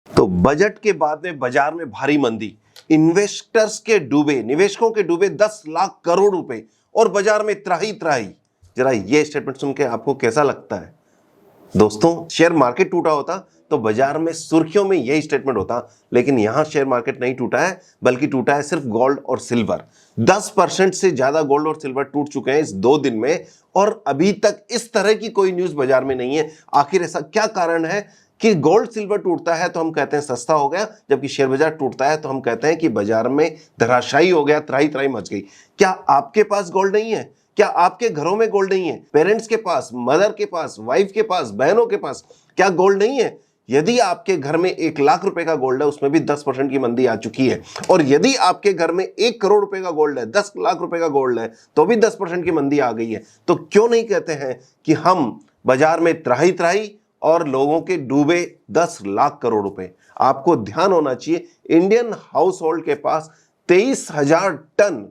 तो बजट के बाद में बाजार में भारी मंदी, इन्वेस्टर्स के डूबे, निवेशकों के डूबे 10 लाख करोड़ रुपए और बाजार में त्राही त्राही। जरा ये स्टेटमेंट सुन के आपको कैसा लगता है? दोस्तों, शेयर मार्केट टूटा होता तो बाजार में सुर्खियों में यही स्टेटमेंट होता, लेकिन यहां शेयर मार्केट नहीं टूटा है, बल्कि टूटा है सिर्फ गोल्ड और सिल्वर। 10% से ज्यादा गोल्ड और सिल्वर टूट चुके हैं इस 2 दिन में, और अभी तक इस तरह की कोई न्यूज बाजार में नहीं है। आखिर ऐसा क्या कारण है कि गोल्ड सिल्वर टूटता है तो हम कहते हैं सस्ता हो गया, जबकि शेयर बाजार टूटता है तो हम कहते हैं कि बाजार में धराशायी हो गया, त्राही त्राही मच गई। क्या आपके पास गोल्ड नहीं है? क्या आपके घरों में गोल्ड नहीं है? पेरेंट्स के पास, मदर के पास, वाइफ के पास, बहनों के पास क्या गोल्ड नहीं है? यदि आपके घर में 1 लाख रुपए का गोल्ड है, उसमें भी 10% की मंदी आ चुकी है। और यदि आपके घर में 1 करोड़ रुपए का गोल्ड है, 10 लाख रुपए का गोल्ड है, तो भी 10% की मंदी आ गई है। तो क्यों नहीं कहते हैं कि हम बाजार में त्राही त्राही और लोगों के डूबे 10 लाख करोड़ रुपए? आपको ध्यान होना चाहिए, इंडियन हाउस होल्ड के पास 23,000 टन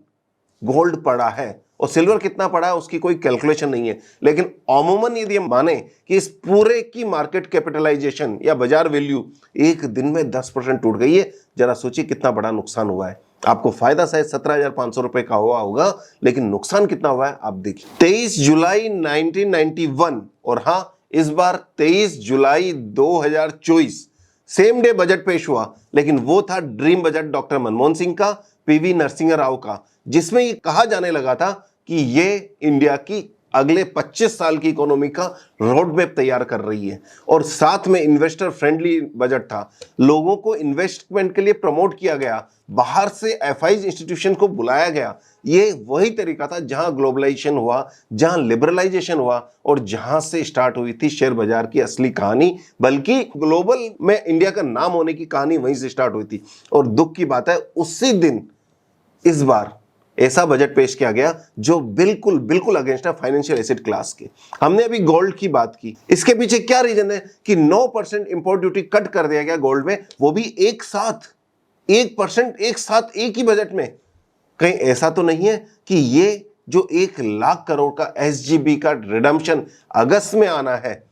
गोल्ड पड़ा है, और सिल्वर कितना पड़ा है उसकी कोई कैलकुलेशन नहीं है। लेकिन अमूमन यदि हम माने कि इस पूरे की मार्केट कैपिटलाइजेशन या बाजार वैल्यू एक दिन में 10% टूट गई है, जरा सोचिए कितना बड़ा नुकसान हुआ है। आपको फायदा शायद 17,500 रुपए का हुआ होगा, लेकिन नुकसान कितना हुआ है आप देखिए। 23 जुलाई 1991 और हां, इस बार 23 जुलाई 2024 सेम डे बजट पेश हुआ, लेकिन वो था dream budget doctor Manmohan Singh का, पीवी नरसिंह राव का, जिसमें ये कहा जाने लगा था कि ये इंडिया की अगले 25 साल की इकोनॉमी का रोड मैप तैयार कर रही है। और साथ में इन्वेस्टर फ्रेंडली बजट था, लोगों को इन्वेस्टमेंट के लिए प्रमोट किया गया, बाहर से एफआईज इंस्टीट्यूशन को बुलाया गया। ये वही तरीका था जहां ग्लोबलाइजेशन हुआ, जहां लिबरलाइजेशन हुआ, और जहां से स्टार्ट हुई थी शेयर बाजार की असली कहानी, बल्कि ग्लोबल में इंडिया का नाम होने की कहानी वहीं से स्टार्ट हुई थी। और दुख की बात है, उसी दिन इस बार ऐसा बजट पेश किया गया जो बिल्कुल बिल्कुल अगेंस्ट है फाइनेंशियल एसेट क्लास के। हमने अभी गोल्ड की बात की, इसके पीछे क्या रीजन है कि 9% इंपोर्ट ड्यूटी कट कर दिया गया गोल्ड में, वो भी एक साथ 1% एक साथ एक ही बजट में। कहीं ऐसा तो नहीं है कि ये जो 1 लाख करोड़ का एसजीबी का रिडम्पशन अगस्त में आना है,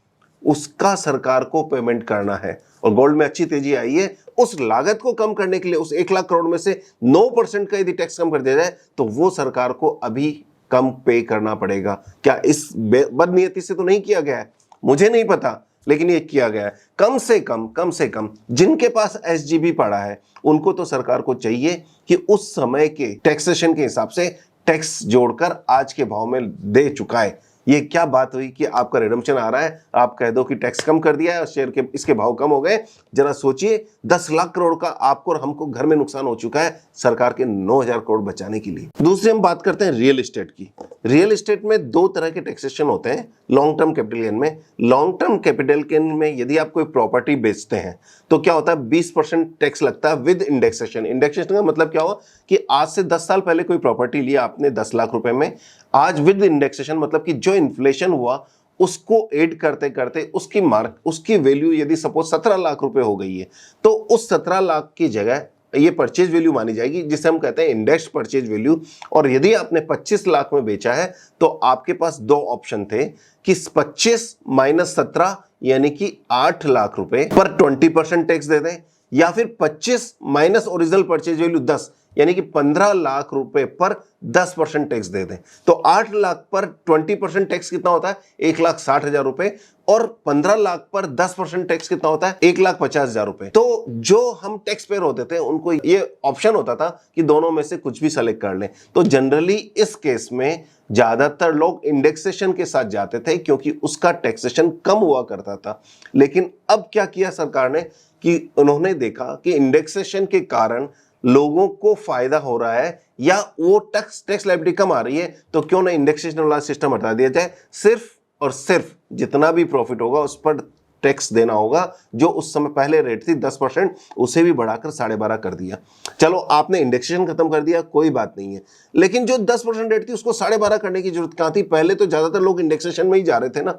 उसका सरकार को पेमेंट करना है, और गोल्ड में अच्छी तेजी आई है। उस लागत को कम करने के लिए उस 1 लाख करोड़ में से 9% का यदि टैक्स कम कर दिया जाए तो वो सरकार को अभी कम पे करना पड़ेगा। क्या इस बदनीयती से तो नहीं किया गया है? मुझे नहीं पता, लेकिन ये किया गया है। कम से कम जिनके पास एसजीबी पड़ा है उनको तो सरकार को चाहिए कि उस समय के टैक्सेशन के हिसाब से टैक्स जोड़कर आज के भाव में दे चुकाए। ये क्या बात हुई कि आपका रिडम्पशन आ रहा है, आप कह दो कि टैक्स कम कर दिया है और शेयर के इसके भाव कम हो गए। जरा सोचिए, 10 लाख करोड़ का आपको और हमको घर में नुकसान हो चुका है सरकार के 9,000 करोड़ बचाने के लिए। दूसरी हम बात करते हैं रियल एस्टेट की। रियल एस्टेट में 2 तरह के टैक्सेशन होते हैं लॉन्ग टर्म कैपिटल गेन में। लॉन्ग टर्म कैपिटल गेन में यदि आप कोई प्रॉपर्टी बेचते हैं तो क्या होता है, 20% टैक्स लगता है विद इंडेक्सेशन। इंडेक्सेशन का मतलब क्या हुआ कि आज से 10 साल पहले कोई प्रॉपर्टी लिया आपने 10 लाख रुपए में, आज विद इंडेक्सेशन मतलब कि जो इन्फ्लेशन हुआ उसको ऐड करते करते उसकी वैल्यू यदि सपोज 17 लाख रुपए हो गई है, तो उस 17 लाख की जगह ये परचेज वैल्यू मानी जाएगी, जिसे हम कहते हैं इंडेक्स परचेज वैल्यू। और यदि आपने 25 लाख में बेचा है तो आपके पास 2 ऑप्शन थे कि 25 माइनस 17 यानी कि 8 लाख रुपए पर 20% टैक्स दे दें, या फिर 25 माइनस ओरिजिनल परचेज वैल्यू 10 यानी कि 15 लाख रुपए पर 10% टैक्स दे दें। तो 8 लाख पर 20% टैक्स कितना होता है, 1,60,000 रुपए, और 15 लाख पर 10% टैक्स कितना होता है, 1,50,000 रुपए। तो जो हम टैक्स पेयर होते थे उनको ये ऑप्शन होता था कि दोनों में से कुछ भी सेलेक्ट कर लें। तो जनरली इस केस में ज्यादातर लोग इंडेक्सेशन के साथ जाते थे क्योंकि उसका टैक्सेशन कम हुआ करता था। लेकिन अब क्या किया सरकार ने कि उन्होंने देखा कि इंडेक्सेशन के कारण लोगों को फायदा हो रहा है या वो टैक्स लायबिलिटी कम आ रही है, तो क्यों ना इंडेक्सेशन वाला सिस्टम हटा दिया जाए। सिर्फ और सिर्फ जितना भी प्रॉफिट होगा उस पर टैक्स देना होगा। जो उस समय पहले रेट थी 10%, उसे भी बढ़ाकर 12.5 कर दिया। चलो, आपने इंडेक्सेशन खत्म कर दिया, कोई बात नहीं है, लेकिन जो 10% रेट थी उसको 12.5 करने की जरूरत कहां थी? पहले तो ज्यादातर लोग इंडेक्सेशन में ही जा रहे थे ना,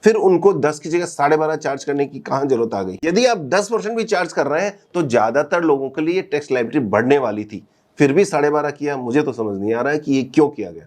फिर उनको 10 की जगह 12.5 चार्ज करने की कहां जरूरत आ गई? यदि आप 10% भी चार्ज कर रहे हैं तो ज्यादातर लोगों के लिए टैक्स लायबिलिटी बढ़ने वाली थी, फिर भी 12.5 किया। मुझे तो समझ नहीं आ रहा है कि ये क्यों किया गया।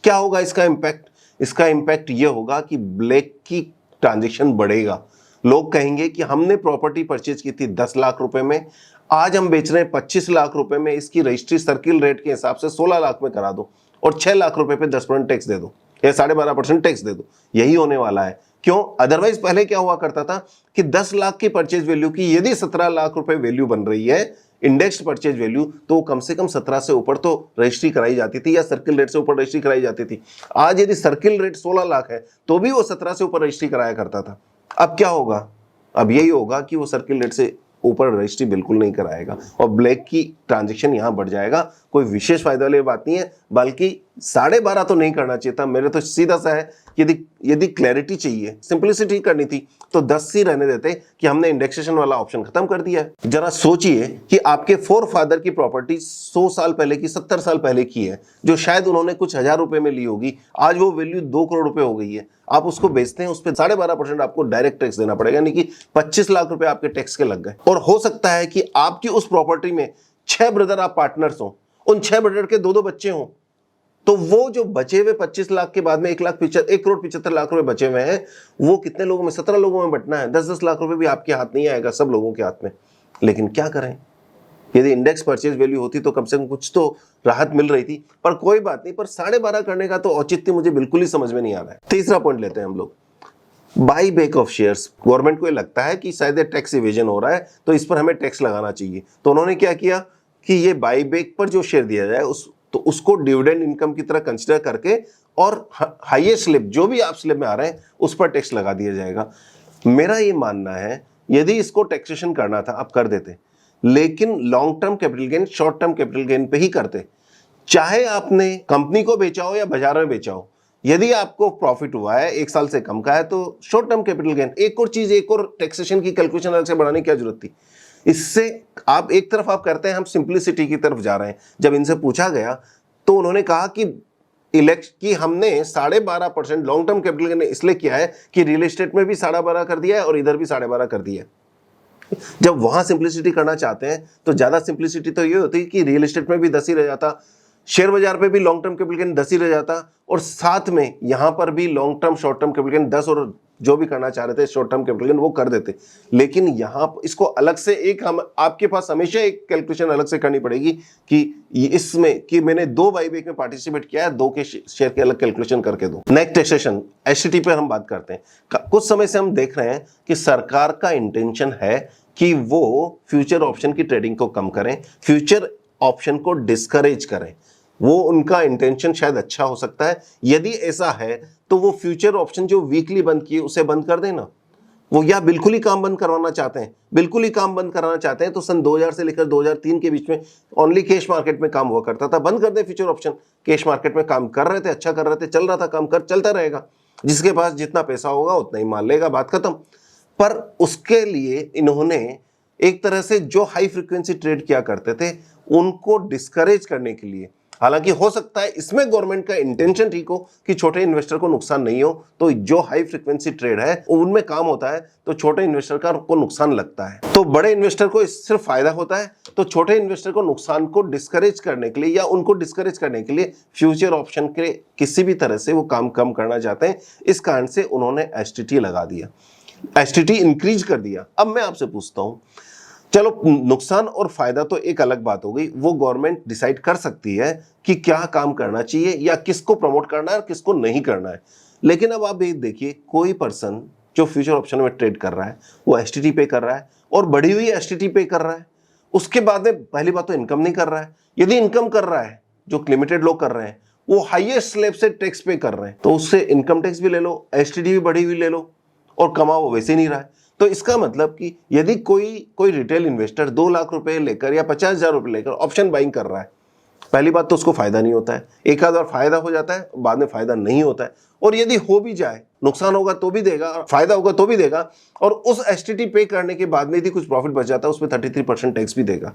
क्या होगा इसका इंपैक्ट? इसका इंपैक्ट ये होगा कि ब्लैक की ट्रांजैक्शन बढ़ेगा। लोग कहेंगे कि हमने प्रॉपर्टी परचेज की थी 10 लाख रुपए में, आज हम बेच रहे हैं 25 लाख रुपए में, इसकी रजिस्ट्री सर्किल रेट के हिसाब से 16 लाख में करा दो और 6 लाख रुपए पे 10% टैक्स दे दो या 12.5% टैक्स दे दो। यही होने वाला है। क्यों? अदरवाइज पहले क्या हुआ करता था कि 10 लाख की परचेज वैल्यू की यदि 17 लाख रुपए वैल्यू बन रही है, इंडेक्स्ड परचेज वैल्यू, तो कम से कम 17 से ऊपर तो रजिस्ट्री कराई जाती थी या सर्किल रेट से ऊपर रजिस्ट्री कराई जाती थी। आज यदि सर्किल रेट 16 लाख है तो भी वो 17 से ऊपर रजिस्ट्री कराया करता था। अब क्या होगा? अब यही होगा कि वो सर्किल रेट से ऊपर रजिस्ट्री बिल्कुल नहीं कराएगा और ब्लैक की ट्रांजैक्शन यहां बढ़ जाएगा। कोई विशेष फायदा वाली बात नहीं है, बल्कि 12.5 तो नहीं करना चाहिए था। मेरे तो सीधा सा है, यदि क्लैरिटी चाहिए, सिंपलिसिटी करनी थी तो 10 ही रहने देते कि हमने इंडेक्सेशन वाला ऑप्शन खत्म कर दिया है। जरा सोचिए कि आपके फोर फादर की प्रॉपर्टी 100 साल पहले की, 70 साल पहले की है, जो शायद उन्होंने कुछ हजार रुपए में ली होगी, आज वो वैल्यू 2 करोड़ रुपए हो गई है। आप उसको बेचते हैं, उस पर 12.5% आपको डायरेक्ट टैक्स देना पड़ेगा, यानी कि 25 लाख रुपए आपके टैक्स के लग गए। और हो सकता है कि आपकी उस प्रॉपर्टी में 6 ब्रदर आप पार्टनर्स हो, उन 6 ब्रदर के 2-2 बच्चे हों, तो वो जो बचे हुए 25 लाख के बाद में 1 करोड़ 75 लाख रुपए बचे हुए हैं, वो कितने लोगों में? 17 लोगों में बंटना है। 10-10 लाख रुपए भी आपके हाथ नहीं आएगा, सब लोगों के हाथ में। लेकिन क्या करें, यदि इंडेक्स परचेज वैल्यू होती तो कम से कम कुछ तो राहत मिल रही थी, पर कोई बात नहीं। पर 12.5 करने का तो औचित्य मुझे बिल्कुल ही समझ में नहीं आ रहा है। तीसरा पॉइंट लेते हैं हम लोग, by back of shares. Government को ये लगता है कि शायद टैक्स इवेजन हो रहा है तो इस पर हमें टैक्स लगाना चाहिए, तो उन्होंने क्या किया कि ये बाई बैक पर जो शेयर दिया जाए उसको डिविडेंड इनकम की तरह कंसिडर करके और हाईएस्ट स्लैब, जो भी आप स्लैब में आ रहे हैं, उस पर टैक्स लगा दिया जाएगा। मेरा ये मानना है यदि इसको टैक्सेशन करना था आप कर देते, लेकिन long term capital gain, short term capital gain पे ही करते। चाहे आपने कंपनी को बेचा हो या बाजार में बेचा हो, यदि आपको प्रॉफिट हुआ है 1 साल से कम का है तो शॉर्ट टर्म कैपिटल गेन। एक और टैक्सेशन की कैलकुलेशन अलग से बढ़ाने की क्या जरूरत थी? इससे आप एक तरफ आप करते हैं, हम सिंप्लिसिटी की तरफ जा रहे हैं। जब इनसे पूछा गया तो उन्होंने कहा कि हमने 12.5% लॉन्ग टर्म कैपिटल गेन इसलिए किया है कि रियल एस्टेट में भी 12.5 कर दिया है और इधर भी 12.5 कर दिया है। जब वहां सिंप्लिसिटी करना चाहते हैं तो ज्यादा सिंप्लिसिटी तो ये होती है कि रियल एस्टेट में भी 10 ही रह जाता, शेयर बाजार पे भी लॉन्ग टर्म कैपिटल गेन 10 ही रह जाता, और साथ में यहां पर भी long term short term capital gain 10 और जो भी करना चाह रहे थे शॉर्ट टर्म कैपिटल गेन वो कर देते। लेकिन यहां इसको अलग से आपके पास हमेशा एक कैलकुलेशन अलग से करनी पड़ेगी कि इसमें कि मैंने 2 बाईबैक में पार्टिसिपेट किया है, 2 के शेयर के अलग कैलकुलेशन करके दो। नेक्स्ट टैक्सेशन एसटीटी पे हम बात करते हैं। कुछ समय से हम देख रहे हैं कि सरकार का इंटेंशन है कि वो फ्यूचर ऑप्शन की ट्रेडिंग को कम करें, फ्यूचर ऑप्शन को डिस्करेज करें। वो उनका इंटेंशन शायद अच्छा हो सकता है। यदि ऐसा है तो वो फ्यूचर ऑप्शन जो वीकली बंद किए उसे बंद कर देना। वो या बिल्कुल ही काम बंद करवाना चाहते हैं, बिल्कुल ही काम बंद कराना चाहते हैं तो सन 2000 से लेकर 2003 के बीच में ओनली कैश मार्केट में काम हुआ करता था। बंद कर दे फ्यूचर ऑप्शन। कैश मार्केट में काम कर रहे थे, अच्छा कर रहे थे, चल रहा था काम, कर चलता रहेगा। जिसके पास जितना पैसा होगा उतना ही मान लेगा, बात खत्म। पर उसके लिए इन्होंने एक तरह से जो हाई फ्रीक्वेंसी ट्रेड किया करते थे उनको डिस्करेज करने के लिए, हालांकि हो सकता है इसमें गवर्नमेंट का इंटेंशन ठीक हो कि छोटे इन्वेस्टर को नुकसान नहीं हो, तो जो हाई फ्रीक्वेंसी ट्रेड है उनमें काम होता है तो छोटे इन्वेस्टर को नुकसान लगता है, तो बड़े इन्वेस्टर को इससे फायदा होता है। तो छोटे इन्वेस्टर को नुकसान को डिस्करेज करने के लिए या उनको डिस्करेज करने के लिए फ्यूचर ऑप्शन के किसी भी तरह से वो काम कम करना चाहते हैं। इस कारण से उन्होंने एसटीटी लगा दिया, एसटीटी इंक्रीज कर दिया। अब मैं आपसे पूछता हूं, चलो नुकसान और फायदा तो एक अलग बात हो गई, वो गवर्नमेंट डिसाइड कर सकती है कि क्या काम करना चाहिए या किसको प्रमोट करना है और किसको नहीं करना है। लेकिन अब आप ये देखिए, कोई पर्सन जो फ्यूचर ऑप्शन में ट्रेड कर रहा है वो एसटीटी पे कर रहा है और बढ़ी हुई एसटीटी पे कर रहा है। उसके बाद में पहली बात तो इनकम नहीं कर रहा है। यदि इनकम कर रहा है, जो लिमिटेड लोग कर रहे हैं, वो हाईएस्ट स्लैब से टैक्स पे कर रहे हैं, तो उससे इनकम टैक्स भी ले लो, एसटीटी भी बढ़ी हुई ले लो, और कमा वो वैसे नहीं रहा है। तो इसका मतलब कि यदि कोई रिटेल इन्वेस्टर 2 लाख रुपए लेकर या 50,000 रुपए लेकर ऑप्शन बाइंग कर रहा है, पहली बात तो उसको फायदा नहीं होता है। एक आध बार फायदा हो जाता है, बाद में फायदा नहीं होता है, और यदि हो भी जाए, नुकसान होगा तो भी देगा, फायदा होगा तो भी देगा, और उस एसटीटी पे करने के बाद में यदि कुछ प्रॉफिट बच जाता है उसमें 33% टैक्स भी देगा।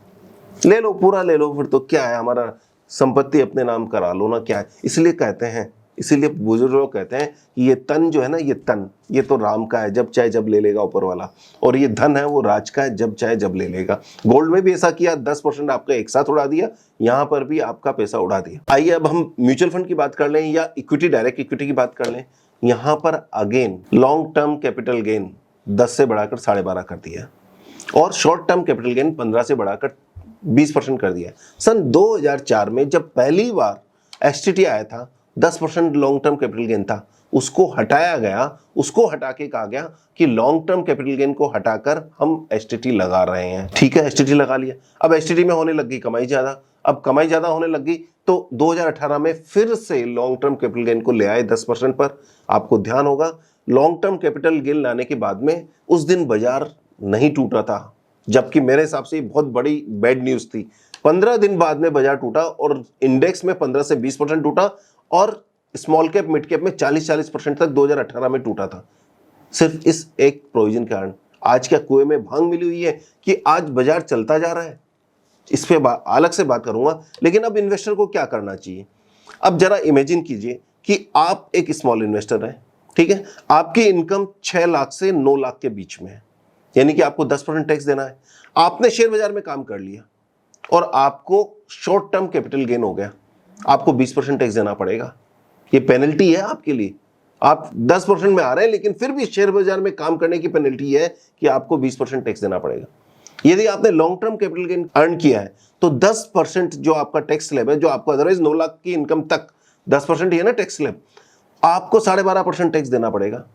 ले लो, पूरा ले लो, फिर तो क्या है, हमारा संपत्ति अपने नाम करा लो ना, क्या है। इसलिए कहते हैं, इसीलिए बुजुर्ग लोग कहते हैं कि ये तन जो है ना, ये तन, ये तो राम का है, जब चाहे जब ले लेगा ऊपर वाला, और ये धन है वो राज का है, जब चाहे जब ले लेगा। गोल्ड में भी ऐसा किया, 10% आपका एक साथ उड़ा दिया, यहां पर भी आपका पैसा उड़ा दिया। आइए अब हम म्यूचुअल फंड की बात कर लें या इक्विटी, डायरेक्ट इक्विटी की बात कर लें। यहां पर again long term capital gain 10 से बढ़ाकर 12.5 कर दिया और शॉर्ट टर्म कैपिटल गेन 15 से बढ़ाकर 20% कर दिया। सन 2004 में जब पहली बार एसटीटी आया था, 10% लॉन्ग टर्म कैपिटल गेन था, उसको हटाया गया, उसको हटा के कहा गया कि लॉन्ग टर्म कैपिटल गेन को हटाकर हम एसटीटी लगा रहे हैं। ठीक है, एसटीटी लगा लिया। अब एसटीटी में होने लग गई कमाई ज्यादा, अब कमाई ज्यादा होने लग गई तो 2018 में फिर से लॉन्ग टर्म कैपिटल गेन को ले आए 10% पर। आपको ध्यान होगा लॉन्ग टर्म कैपिटल गेन लाने के बाद में उस दिन बाजार नहीं टूटा था, जबकि मेरे हिसाब से बहुत बड़ी बैड न्यूज थी। 15 दिन बाद में बाजार टूटा और इंडेक्स में 15 से 20% टूटा और स्मॉल कैप मिड कैप में 40% तक 2018 में टूटा था। सिर्फ इस एक प्रोविजन के कारण आज क्या कुएं में भांग मिली हुई है कि आज बाजार चलता जा रहा है। इस पे अलग से बात करूंगा, लेकिन अब इन्वेस्टर को क्या करना चाहिए। अब जरा इमेजिन कीजिए कि आप एक स्मॉल इन्वेस्टर हैं, ठीक है, आपकी इनकम 6 लाख से 9 लाख के बीच में है, यानी कि आपको 10% टैक्स देना है। आपने शेयर बाजार में काम कर लिया और आपको शॉर्ट टर्म कैपिटल गेन हो गया, आपको 20% टैक्स देना पड़ेगा। ये पेनल्टी है आपके लिए। आप 10% में आ रहे हैं लेकिन फिर भी शेयर बाजार में काम करने की पेनल्टी है कि आपको 20% टैक्स देना पड़ेगा। यदि आपने long term capital gain earn किया है तो 10% जो आपका टैक्स स्लैब है, जो आपको अदरवाइज 9 लाख की इनकम तक 10% ही है ना टैक्स स्लैब, आपको 12.5% टैक्स देना पड़ेगा।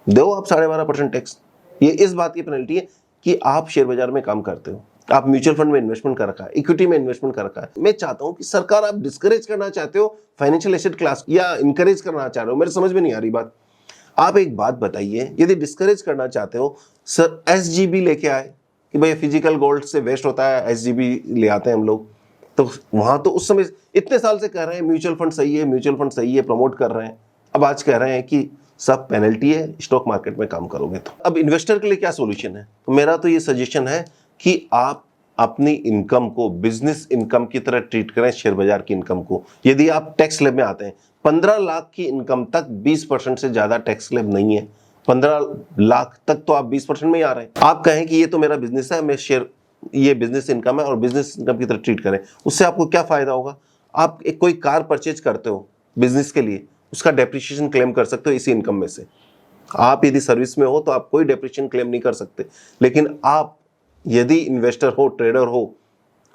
दो आप 12.5% टैक्स। ये इस बात की पेनल्टी है कि आप शेयर बाजार में काम करते हो, आप म्यूचुअल फंड में इन्वेस्टमेंट कर रखा है, इक्विटी में इन्वेस्टमेंट कर रखा है। मैं चाहता हूं कि सरकार, आप डिस्करेज करना चाहते हो फाइनेंशियल एसेट क्लास या इंकरेज करना चाह रहे हो, मेरे समझ में नहीं आ रही बात। आप एक बात बताइए, यदि डिस्करेज करना चाहते हो सर एसजीबी लेके आए कि भाई फिजिकल गोल्ड से वेस्ट होता है, एसजीबी ले आते हैं हम लोग, तो वहां तो उस समय इतने साल से कह रहे हैं म्यूचुअल फंड सही है, म्यूचुअल फंड सही है, प्रमोट कर रहे हैं। अब आज कह रहे हैं कि सब पेनल्टी है, स्टॉक मार्केट में काम करोगे तो। अब इन्वेस्टर के लिए क्या सॉल्यूशन है? तो मेरा तो ये सजेशन है कि आप अपनी इनकम को बिजनेस इनकम की तरह ट्रीट करें, शेयर बाजार की इनकम को। यदि आप टैक्स स्लैब में आते हैं, 15 लाख की इनकम तक 20% से ज्यादा टैक्स स्लैब नहीं है। 15 लाख तक तो आप 20% में ही आ रहे हैं। आप कहें कि ये तो मेरा बिजनेस है, मैं शेयर, ये बिजनेस इनकम है और बिजनेस इनकम की तरह ट्रीट करें, उससे आपको क्या फायदा होगा? आप एक कोई कार परचेज करते हो बिजनेस के लिए, उसका डेप्रिसिएशन क्लेम कर सकते हो इसी इनकम में से। आप यदि सर्विस में हो तो आप कोई डेप्रिसिएशन क्लेम नहीं कर सकते, लेकिन आप यदि इन्वेस्टर हो, ट्रेडर हो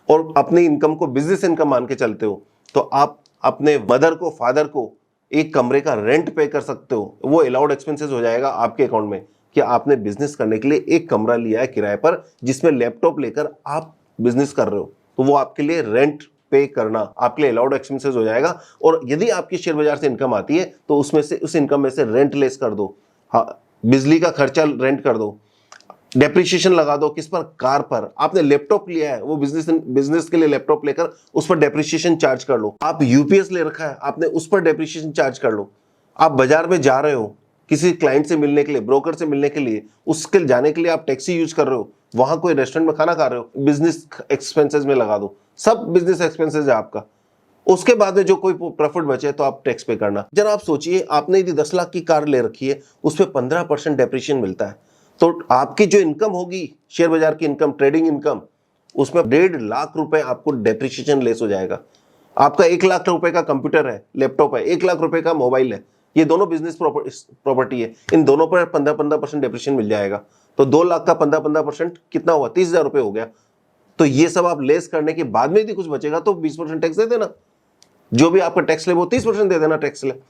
और अपनी इनकम को बिजनेस इनकम मान के चलते हो, तो आप अपने मदर को, फादर को एक कमरे का रेंट पे कर सकते हो। वो अलाउड एक्सपेंसेस हो जाएगा आपके अकाउंट में कि आपने बिजनेस करने के लिए एक कमरा लिया है किराए पर, जिसमें लैपटॉप लेकर आप बिजनेस कर रहे हो, तो वो आपके लिए रेंट पे करना आपके लिए अलाउड एक्सपेंसेस हो जाएगा। और यदि आपकी शेयर बाजार से इनकम आती है तो उसमें से, उस इनकम में से रेंट लेस कर दो, हाँ, बिजली का खर्चा रेंट कर दो, डेप्रिसिएशन लगा दो। किस पर? कार पर। आपने लैपटॉप लिया है, वो बिजनेस के लिए लैपटॉप लेकर उस पर डेप्रिसिएशन चार्ज कर लो। आप यूपीएस ले रखा है, आपने उस पर डेप्रिसिएशन चार्ज कर लो। आप बाजार में जा रहे हो किसी क्लाइंट से मिलने के लिए, ब्रोकर से मिलने के लिए, उसके जाने के लिए आप टैक्सी यूज कर रहे हो, वहां कोई रेस्टोरेंट में खाना खा रहे हो, बिजनेस एक्सपेंसेस में लगा दो, सब बिजनेस एक्सपेंसेस है आपका। उसके बाद में जो कोई प्रॉफिट बचे तो आप टैक्स पे करना। जरा आप सोचिए, आपने यदि 10 लाख की कार ले रखी है, उस पर 15% डेप्रिसिएशन मिलता है, तो आपकी जो इनकम होगी शेयर बाजार की इनकम, ट्रेडिंग इनकम, उसमें 1.5 लाख रुपए आपको डेप्रिसिएशन लेस हो जाएगा। आपका 1 लाख रुपए का कंप्यूटर है, लैपटॉप है, 1 लाख रुपए का मोबाइल है, ये दोनों बिजनेस प्रॉपर्टी है, इन दोनों पर 15% डेप्रिसिएशन मिल जाएगा। तो 2 लाख का 15% कितना हुआ? 30,000 रुपए हो गया। तो ये सब आप लेस करने के बाद में यदि कुछ बचेगा तो 20% टैक्स दे देना, जो भी आपका टैक्स स्लैब वो 30% दे देना टैक्स स्लैब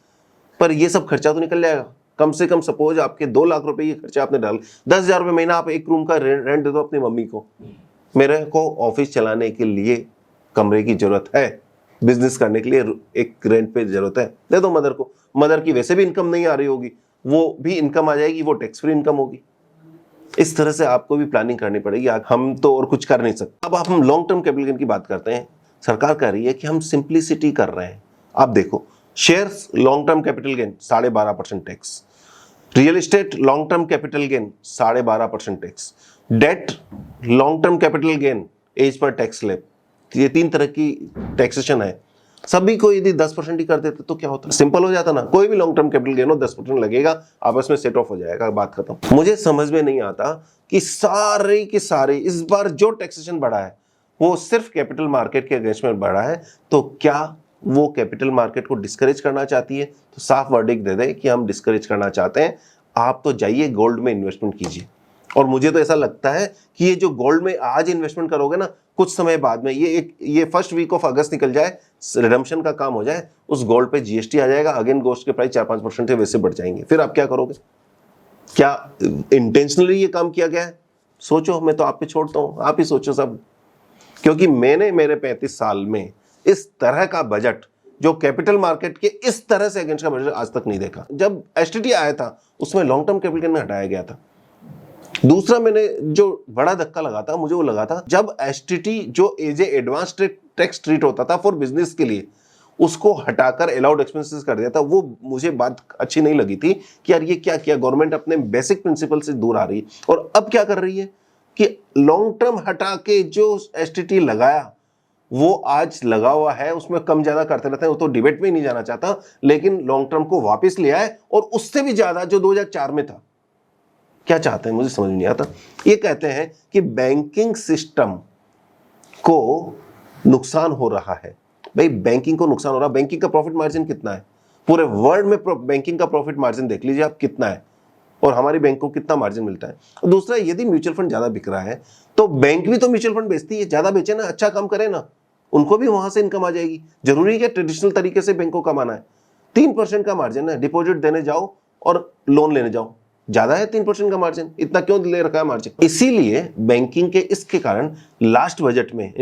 पर। ये सब खर्चा तो निकल जाएगा। कम से कम सपोज आपके 2 लाख रुपए ये खर्चा आपने डाल, 10,000 रुपए महीना आप एक रूम का रेंट दे दो अपनी मम्मी को। मेरे को ऑफिस चलाने के लिए कमरे की जरूरत है, बिजनेस करने के लिए एक रेंट पे जरूरत है, दे दो मदर को। मदर की वैसे भी इनकम नहीं आ रही होगी, वो भी इनकम आ जाएगी, वो टैक्स फ्री इनकम होगी। इस तरह से आपको भी प्लानिंग करनी पड़ेगी। हम तो और कुछ कर नहीं सकते। अब हम लॉन्ग टर्म कैपिटल गेन की बात करते हैं। सरकार कह रही है कि हम सिंप्लिसिटी कर रहे हैं। आप देखो, shares long term capital gain 12.5% tax, real estate long term capital gain 12.5% tax, debt long term capital gain, as per tax slab, ये 3 तरह की टैक्सेशन है। सभी को यदि 10% ही कर देते तो क्या होता? सिंपल हो जाता ना। कोई भी लॉन्ग टर्म कैपिटल गेन हो 10% लगेगा, आपस में सेट ऑफ हो जाएगा, बात खत्म। मुझे समझ में नहीं आता कि सारे के सारे इस बार जो टैक्सेशन बढ़ा है वो सिर्फ कैपिटल मार्केट के अगेंस्ट में बढ़ा है। तो क्या वो कैपिटल मार्केट को डिस्करेज करना चाहती है? तो साफ वर्डिक्ट दे दे कि हम डिस्करेज करना चाहते हैं। आप तो जाइए गोल्ड में इन्वेस्टमेंट कीजिए। और मुझे तो ऐसा लगता है कि ये जो गोल्ड में आज इन्वेस्टमेंट करोगे ना, कुछ समय बाद में ये फर्स्ट वीक ऑफ अगस्त निकल जाए, रिडम्पशन का काम हो जाए, उस गोल्ड पे जीएसटी आ जाएगा, अगेन गोल्ड के प्राइस 4-5% थे वैसे बढ़ जाएंगे। फिर आप क्या करोगे? क्या इंटेंशनली ये काम किया गया है? सोचो, मैं तो आप पे छोड़ता हूं, आप ही सोचो सब। क्योंकि मैंने मेरे 35 साल में इस तरह का बजट, जो कैपिटल मार्केट के इस तरह से अगेंस्ट का बजट आज तक नहीं देखा। जब एसटीटी आया था उसमें लॉन्ग टर्म कैपिटल गेन हटाया गया था। दूसरा मैंने जो बड़ा धक्का लगा था, मुझे वो लगा था जब एसटीटी जो एज एडवांस टैक्स ट्रीट होता था फॉर बिजनेस के लिए, उसको हटाकर अलाउड एक्सपेंसेस कर दिया था। वो मुझे बात अच्छी नहीं लगी थी कि यार ये क्या किया, गवर्नमेंट अपने बेसिक प्रिंसिपल से दूर आ रही है। और अब क्या कर रही है कि लॉन्ग टर्म हटा के जो एसटीटी लगाया वो आज लगा हुआ है, उसमें कम ज्यादा करते रहते हैं, वो तो डिबेट में ही नहीं जाना चाहता, लेकिन लॉन्ग टर्म को वापस ले आए और उससे भी ज्यादा जो 2004 में था। क्या चाहते हैं मुझे समझ नहीं आता। ये कहते हैं कि बैंकिंग सिस्टम को नुकसान हो रहा है। भाई बैंकिंग को नुकसान हो रहा है, बैंकिंग का प्रॉफिट मार्जिन कितना है? पूरे वर्ल्ड में बैंकिंग का प्रॉफिट मार्जिन देख लीजिए आप कितना है, और हमारी बैंक को कितना मार्जिन मिलता है। दूसरा, यदि म्यूचुअल फंड ज्यादा बिक रहा है तो बैंक भी तो म्यूचुअल फंड बेचती है, ज्यादा बेचे ना, अच्छा काम करे ना, उनको भी वहां से इनकम आ जाएगी। जरूरी है कि ट्रेडिशनल तरीके से बैंक को कमाना है। 3% का मार्जिन है, डिपॉजिट देने जाओ और लोन लेने जाओ, ज्यादा है 3% का मार्जिन, इतना क्यों ले रखा है मार्जिन? इसीलिए बैंकिंग के इसके कारण लास्ट बजट में,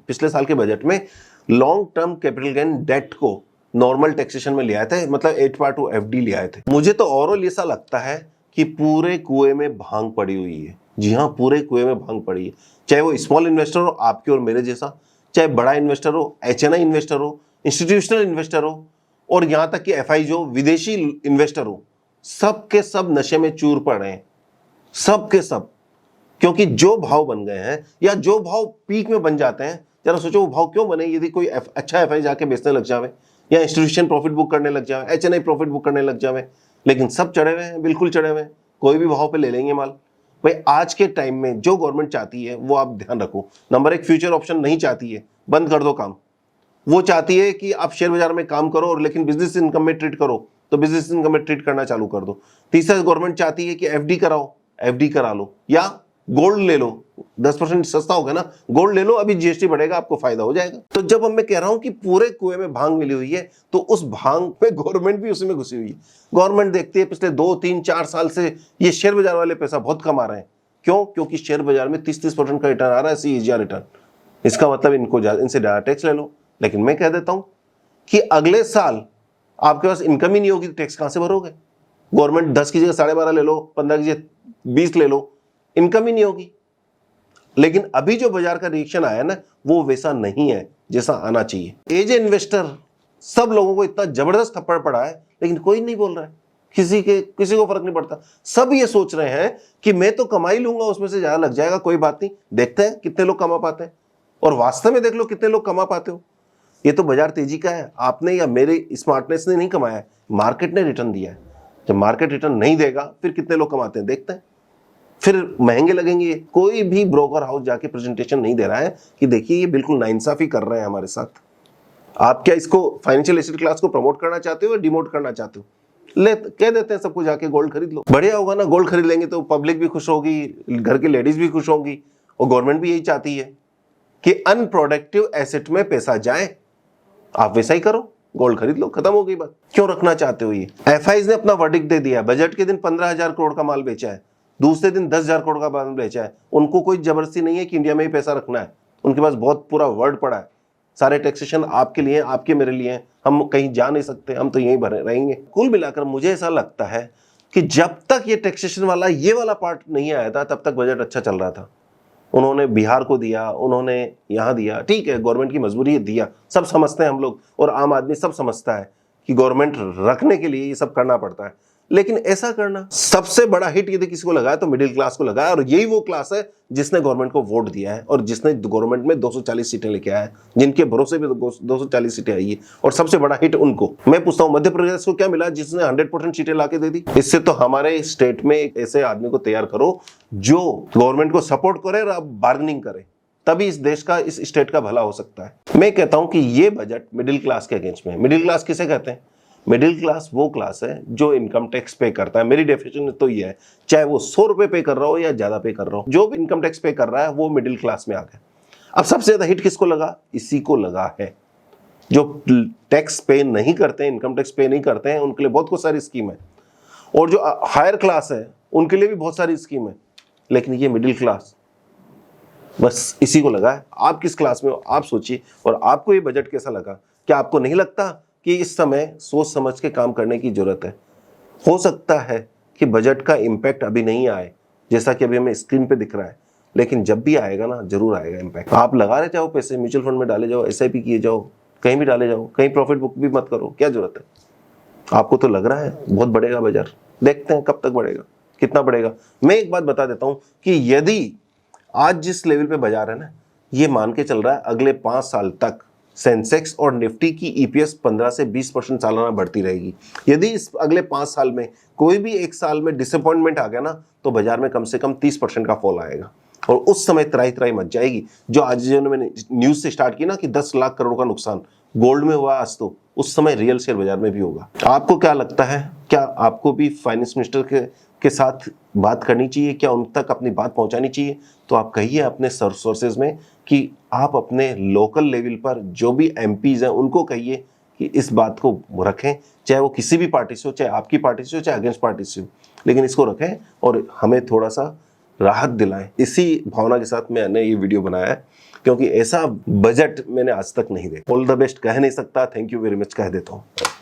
पिछले साल के बजट में, long term capital gain debt को नॉर्मल टैक्सेशन में ले आए थे, मतलब 8/2 एफडी ले आए थे। मुझे तो ओवरऑल ऐसा लगता है कि पूरे कुएं में भांग पड़ी हुई है। जी हाँ, पूरे कुएं में भांग पड़ी है। चाहे वो स्मॉल इन्वेस्टर हो आपके और मेरे जैसा, चाहे बड़ा इन्वेस्टर हो, एचएनआई इन्वेस्टर हो, इंस्टीट्यूशनल इन्वेस्टर हो, और यहां तक कि एफआई जो विदेशी इन्वेस्टर हो, सब के सब नशे में चूर पड़े हैं, सब के सब। क्योंकि जो भाव बन गए हैं, या जो भाव पीक में बन जाते हैं, जरा सोचो वो भाव क्यों बने? यदि कोई अच्छा एफआई जाके बेचने लग जावे, या इंस्टीट्यूशन प्रॉफिट बुक करने लग जावे, एचएनआई प्रॉफिट बुक करने लग जावे, लेकिन सब चढ़े हुए हैं, बिल्कुल चढ़े हुए हैं, कोई भी भाव पे ले लेंगे माल। भाई आज के टाइम में जो गवर्नमेंट चाहती है वो आप ध्यान रखो। नंबर 1, फ्यूचर ऑप्शन नहीं चाहती है, बंद कर दो काम। वो चाहती है कि आप शेयर बाजार में काम करो और लेकिन बिजनेस इनकम में ट्रीट करो, तो बिजनेस इनकम में ट्रीट करना चालू कर दो। तीसरा, गवर्नमेंट चाहती है कि एफडी कराओ, एफडी करा लो, या गोल्ड ले लो, 10% सस्ता हो गया ना, गोल्ड ले लो, अभी जीएसटी बढ़ेगा, आपको फायदा हो जाएगा। तो जब मैं कह रहा हूं कि पूरे कुएं में भांग मिली हुई है, तो उस भांग पे गवर्नमेंट भी उसी में घुसी हुई है। गवर्नमेंट देखती है पिछले 2-3-4 साल से ये शेयर बाजार वाले पैसा बहुत कमा रहे हैं। क्यों? क्योंकि शेयर बाजार में 30% का रिटर्न आ रहा है, सीएजीआर रिटर्न। इसका मतलब इनसे डायरेक्ट टैक्स ले लो। लेकिन मैं कह देता हूं कि अगले साल आपके पास इनकम ही नहीं होगी, टैक्स कहां से भरोगे? गवर्नमेंट 10 की जगह 12.5 ले लो, 15 की जगह 20 ले लो, इनकम ही नहीं होगी। लेकिन अभी जो बाजार का रिएक्शन आया ना, वो वैसा नहीं है जैसा आना चाहिए। एज ए इन्वेस्टर सब लोगों को इतना जबरदस्त थप्पड़ पड़ा है, लेकिन कोई नहीं बोल रहा है, किसी को फर्क नहीं पड़ता। सब ये सोच रहे हैं कि मैं तो कमाई लूंगा, उसमें से ज्यादा लग जाएगा, कोई बात नहीं, देखते हैं कितने लोग कमा पाते हैं। और वास्तव में देख लो कितने लोग कमा पाते हो। ये तो बाजार तेजी का है, आपने या मेरे स्मार्टनेस ने नहीं कमाया है, मार्केट ने रिटर्न दिया है। जब मार्केट रिटर्न नहीं देगा फिर कितने लोग कमाते हैं, देखते हैं, फिर महंगे लगेंगे। कोई भी ब्रोकर हाउस जाके प्रेजेंटेशन नहीं दे रहा है कि देखिए ये बिल्कुल नाइंसाफी कर रहे हैं हमारे साथ। आप क्या इसको फाइनेंशियल एसेट क्लास को प्रमोट करना चाहते हो या डिमोट करना चाहते हो? ले कह देते हैं सबको जाके गोल्ड खरीद लो, बढ़िया होगा ना। गोल्ड खरीद लेंगे तो पब्लिक भी खुश होगी, घर की लेडीज भी खुश होंगी, और गवर्नमेंट भी यही चाहती है कि अनप्रोडक्टिव एसेट में पैसा जाए। आप वैसा ही करो, गोल्ड खरीद लो, खत्म हो गई बात। क्यों रखना चाहते हो? ये एफआईज ने अपना वर्डिक्ट दे दिया। बजट के दिन 15,000 करोड़ का माल बेचा है, दूसरे दिन 10,000 करोड़ का माल बेचा है। उनको कोई जबरदस्ती नहीं है कि इंडिया में ही पैसा रखना है, उनके पास बहुत पूरा वर्ल्ड पड़ा है। सारे टैक्सेशन आपके लिए, आपके मेरे लिए, हम कहीं जा नहीं सकते, हम तो यहीं भरे रहेंगे। कुल मिलाकर मुझे ऐसा लगता है कि जब तक ये टैक्सेशन वाला ये वाला पार्ट नहीं आया था तब तक बजट अच्छा चल रहा था। उन्होंने बिहार को दिया, उन्होंने यहाँ दिया, ठीक है, गवर्नमेंट की मजबूरी है, दिया, सब समझते हैं हम लोग, और आम आदमी सब समझता है कि गवर्नमेंट रखने के लिए ये सब करना पड़ता है। लेकिन ऐसा करना, सबसे बड़ा हिट यदि किसी को लगा है तो मिडिल क्लास को लगा है, और यही वो क्लास है जिसने गवर्नमेंट को वोट दिया है और जिसने गवर्नमेंट में 240 सीटें लेके आया है, जिनके भरोसे पे 240 सीटें आई है, और सबसे बड़ा हिट उनको। मैं पूछता हूं मध्य प्रदेश को क्या मिला जिसने 100% सीटें लाके दे दी? इससे तो हमारे स्टेट में एक ऐसे आदमी को तैयार करो जो गवर्नमेंट को सपोर्ट करे और अब बार्गेनिंग करे, तभी इस देश का, इस स्टेट का भला हो सकता है। मैं कहता हूं कि ये बजट मिडिल क्लास के अगेंस्ट में है। मिडिल क्लास किसे कहते हैं? मिडिल क्लास वो क्लास है जो इनकम टैक्स पे करता है। मेरी डेफिनेशन तो ये है, चाहे वो 100 रुपए पे कर रहा हो या ज्यादा पे कर रहा हो, जो भी इनकम टैक्स पे कर रहा है वो मिडिल क्लास में आ गया। अब सबसे ज्यादा हिट किसको लगा? इसी को लगा है। जो टैक्स पे नहीं करते हैं, इनकम टैक्स पे नहीं करते हैं, उनके लिए बहुत सारी स्कीम है, और जो हायर क्लास है उनके लिए भी बहुत सारी स्कीम है, लेकिन ये मिडिल क्लास बस इसी को लगा है। आप किस क्लास में हो आप सोचिए, और आपको ये बजट कैसा लगा? क्या आपको नहीं लगता कि इस समय सोच समझ के काम करने की जरूरत है? हो सकता है कि बजट का इंपैक्ट अभी नहीं आए, जैसा कि अभी हमें स्क्रीन पे दिख रहा है, लेकिन जब भी आएगा ना, जरूर आएगा इंपैक्ट। आप लगा रहे जाओ पैसे, म्यूचुअल फंड में डाले जाओ, SIP किए जाओ, कहीं भी डाले जाओ, कहीं प्रॉफिट बुक भी मत करो, क्या जरूरत है? आपको तो लग रहा है बहुत बढ़ेगा बाजार, देखते हैं कब तक बढ़ेगा, कितना बढ़ेगा। मैं एक बात बता देता हूं कि यदि आज जिस लेवल पे बाजार है ना, ये मान के चल रहा है अगले 5 साल तक सेंसेक्स और निफ्टी की EPS 15 से 20% सालाना बढ़ती रहेगी। यदि इस अगले 5 साल में कोई भी एक साल में डिसअपॉइंटमेंट आ गया ना, तो बाजार में कम से कम 30% का फॉल आएगा, और उस समय त्राही त्राही मच जाएगी। जो आज जो मैंने न्यूज से स्टार्ट की ना कि 10 लाख करोड़ का नुकसान गोल्ड में हुआ आज, तो उस समय रियल शेयर बाजार में भी होगा। आपको क्या लगता है, क्या आपको भी फाइनेंस मिनिस्टर के साथ बात करनी चाहिए? क्या उन तक अपनी बात पहुंचानी चाहिए? तो आप कहिए अपने सोर्सेज में कि आप अपने लोकल लेवल पर जो भी MPs हैं उनको कहिए कि इस बात को रखें, चाहे वो किसी भी पार्टी से हो, चाहे आपकी पार्टी से हो, चाहे अगेंस्ट पार्टी से हो, लेकिन इसको रखें और हमें थोड़ा सा राहत दिलाएं। इसी भावना के साथ मैंने ये वीडियो बनाया है, क्योंकि ऐसा बजट मैंने आज तक नहीं देखा। ऑल द बेस्ट कह नहीं सकता, थैंक यू वेरी मच कह देता हूँ।